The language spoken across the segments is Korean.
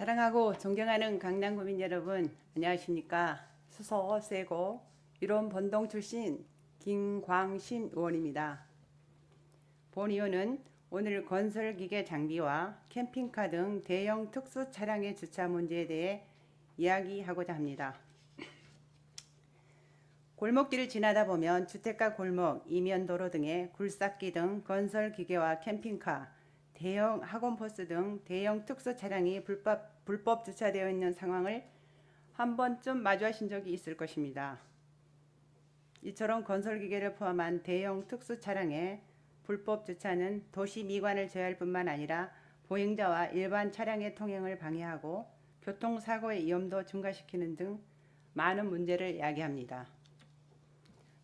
사랑하고 존경하는 강남구민 여러분, 안녕하십니까? 수서 세고 이론 본동 출신 김광신 의원입니다. 본 의원은 오늘 건설기계 장비와 캠핑카 등 대형 특수 차량의 주차 문제에 대해 이야기하고자 합니다. 골목길을 지나다 보면 주택가 골목, 이면도로 등의 굴삭기 등 건설기계와 캠핑카, 대형 학원버스 등 대형 특수 차량이 불법 주차되어 있는 상황을 한 번쯤 마주하신 적이 있을 것입니다. 이처럼 건설기계를 포함한 대형 특수 차량의 불법 주차는 도시 미관을 제어할 뿐만 아니라 보행자와 일반 차량의 통행을 방해하고 교통사고의 위험도 증가시키는 등 많은 문제를 야기합니다.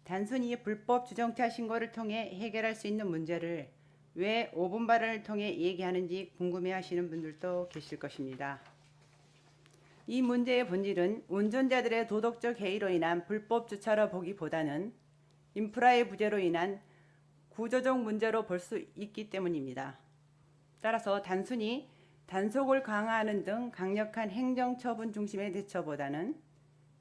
단순히 불법 주정차 신고를 통해 해결할 수 있는 문제를 왜 5분 발언을 통해 얘기하는지 궁금해하시는 분들도 계실 것입니다. 이 문제의 본질은 운전자들의 도덕적 해이로 인한 불법 주차로 보기보다는 인프라의 부재로 인한 구조적 문제로 볼 수 있기 때문입니다. 따라서 단순히 단속을 강화하는 등 강력한 행정처분 중심의 대처보다는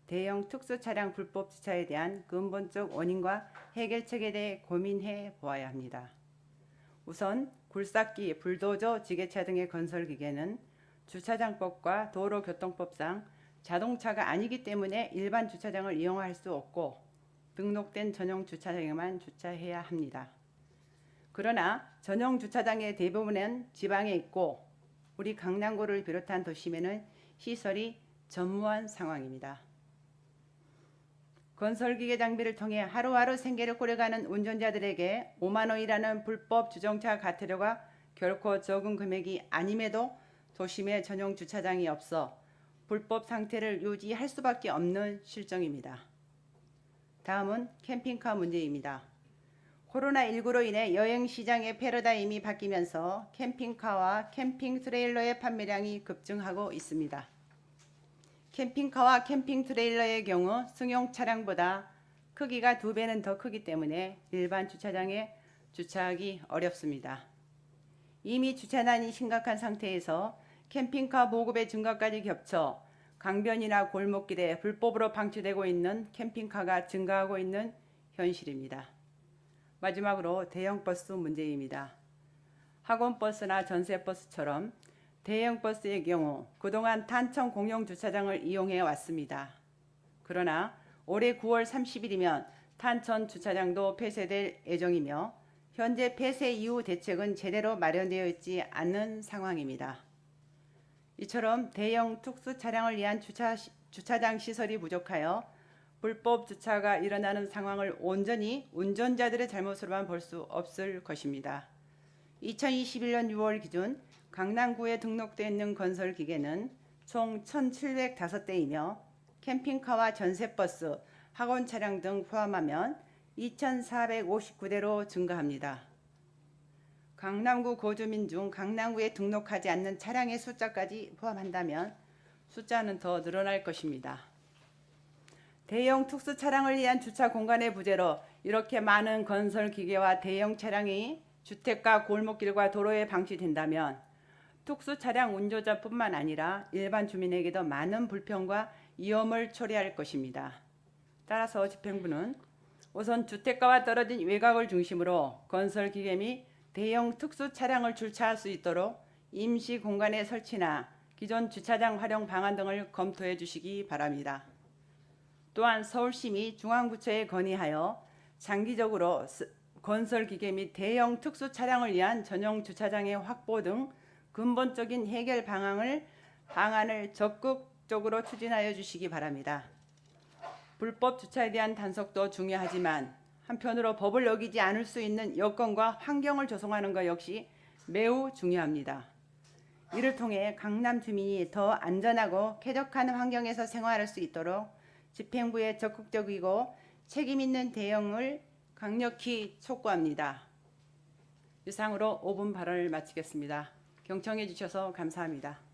대형 특수 차량 불법 주차에 대한 근본적 원인과 해결책에 대해 고민해 보아야 합니다. 우선 굴삭기, 불도저, 지게차 등의 건설기계는 주차장법과 도로교통법상 자동차가 아니기 때문에 일반 주차장을 이용할 수 없고 등록된 전용 주차장에만 주차해야 합니다. 그러나 전용 주차장의 대부분은 지방에 있고 우리 강남구를 비롯한 도심에는 시설이 전무한 상황입니다. 건설기계 장비를 통해 하루하루 생계를 꾸려가는 운전자들에게 5만 원이라는 불법 주정차 과태료가 결코 적은 금액이 아님에도 도심에 전용 주차장이 없어 불법 상태를 유지할 수밖에 없는 실정입니다. 다음은 캠핑카 문제입니다. 코로나19로 인해 여행시장의 패러다임이 바뀌면서 캠핑카와 캠핑 트레일러의 판매량이 급증하고 있습니다. 캠핑카와 캠핑 트레일러의 경우 승용 차량보다 크기가 2배는 더 크기 때문에 일반 주차장에 주차하기 어렵습니다. 이미 주차난이 심각한 상태에서 캠핑카 보급의 증가까지 겹쳐 강변이나 골목길에 불법으로 방치되고 있는 캠핑카가 증가하고 있는 현실입니다. 마지막으로 대형 버스 문제입니다. 학원버스나 전세버스처럼 대형 버스의 경우 그동안 탄천 공용 주차장을 이용해 왔습니다. 그러나 올해 9월 30일이면 탄천 주차장도 폐쇄될 예정이며 현재 폐쇄 이후 대책은 제대로 마련되어 있지 않은 상황입니다. 이처럼 대형 특수 차량을 위한 주차장 시설이 부족하여 불법 주차가 일어나는 상황을 온전히 운전자들의 잘못으로만 볼 수 없을 것입니다. 2021년 6월 기준 강남구에 등록되어 있는 건설기계는 총 1,705대이며 캠핑카와 전세버스, 학원 차량 등 포함하면 2,459대로 증가합니다. 강남구 거주민 중 강남구에 등록하지 않는 차량의 숫자까지 포함한다면 숫자는 더 늘어날 것입니다. 대형 특수 차량을 위한 주차 공간의 부재로 이렇게 많은 건설기계와 대형 차량이 주택가 골목길과 도로에 방치된다면 특수 차량 운전자뿐만 아니라 일반 주민에게도 많은 불편과 위험을 초래할 것입니다. 따라서 집행부는 우선 주택가와 떨어진 외곽을 중심으로 건설기계 및 대형 특수 차량을 주차할 수 있도록 임시 공간의 설치나 기존 주차장 활용 방안 등을 검토해 주시기 바랍니다. 또한 서울시 및 중앙부처에 건의하여 장기적으로 건설기계 및 대형 특수 차량을 위한 전용 주차장의 확보 등 근본적인 해결 방안을 적극적으로 추진하여 주시기 바랍니다. 불법 주차에 대한 단속도 중요하지만 한편으로 법을 어기지 않을 수 있는 여건과 환경을 조성하는 것 역시 매우 중요합니다. 이를 통해 강남 주민이 더 안전하고 쾌적한 환경에서 생활할 수 있도록 집행부의 적극적이고 책임 있는 대응을 강력히 촉구합니다. 이상으로 5분 발언을 마치겠습니다. 경청해 주셔서 감사합니다.